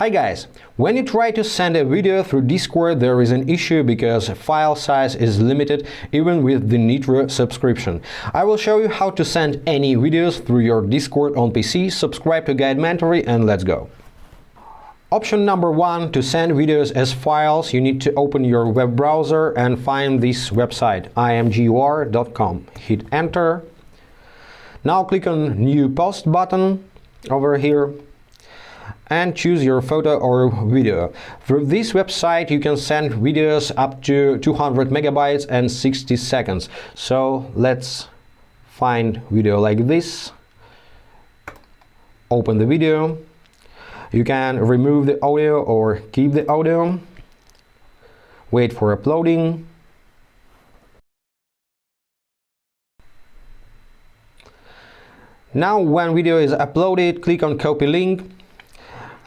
Hi guys! When you try to send a video through Discord, there is an issue because file size is limited even with the Nitro subscription. I will show you how to send any videos through your Discord on PC. Subscribe to Guide Mentory and let's go. Option number 1, to send videos as files, you need to open your web browser and find this website, imgur.com. Hit enter. Now click on New Post button over here and choose your photo or video. Through this website you can send videos up to 200 megabytes and 60 seconds. So let's find video like this. Open the video. You can remove the audio or keep the audio. Wait for uploading. Now when video is uploaded, click on copy link.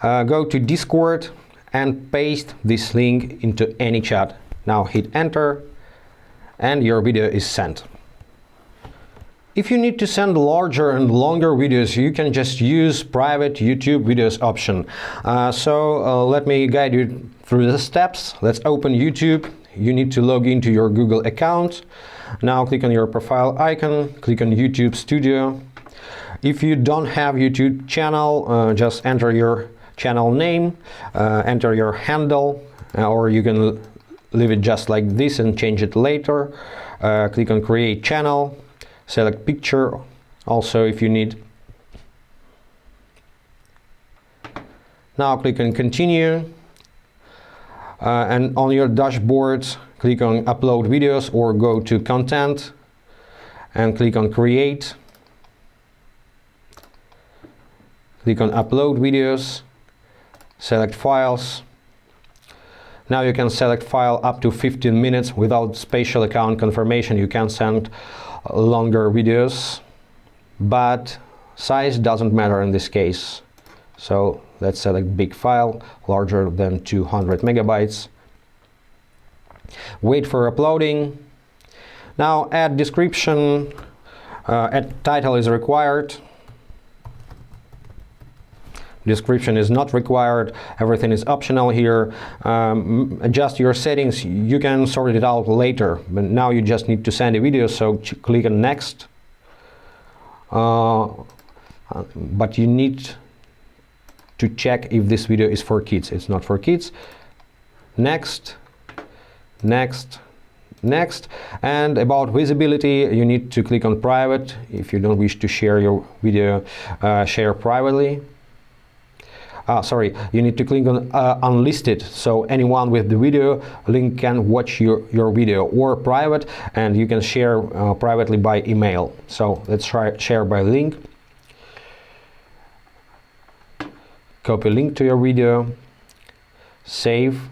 Go to Discord and paste this link into any chat. Now hit enter and your video is sent. If you need to send larger and longer videos, you can just use private YouTube videos option. Let me guide you through the steps. Let's open YouTube. You need to log into your Google account. Now click on your profile icon, click on YouTube Studio. If you don't have YouTube channel, just enter your channel name, enter your handle, or you can leave it just like this and change it later. Click on create channel, select picture also if you need. Now click on continue, and on your dashboard click on upload videos or go to content and click on create. Click on upload videos, select files. Now you can select file up to 15 minutes without spatial account confirmation. You can send longer videos, but size doesn't matter in this case. So let's select big file, larger than 200 megabytes. Wait for uploading. Now add description, add title is required. Description is not required, everything is optional here. Adjust your settings, you can sort it out later, but now you just need to send a video, so click on next. But you need to check if this video is for kids. It's not for kids. Next, next, next. And about visibility, you need to click on private. If you don't wish to share your video, share privately. You need to click on unlisted, so anyone with the video link can watch your video, or private, and you can share privately by email. So let's try share by link. Copy link to your video, save.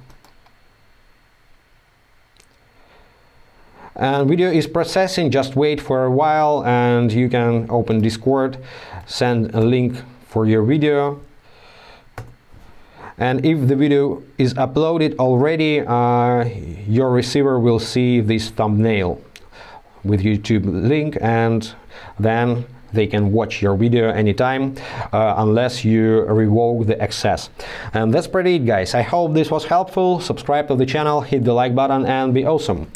And video is processing, just wait for a while and you can open Discord, send a link for your video. And if the video is uploaded already, your receiver will see this thumbnail with YouTube link, and then they can watch your video anytime, unless you revoke the access. And that's pretty it, guys. I hope this was helpful. Subscribe to the channel, hit the like button, and be awesome.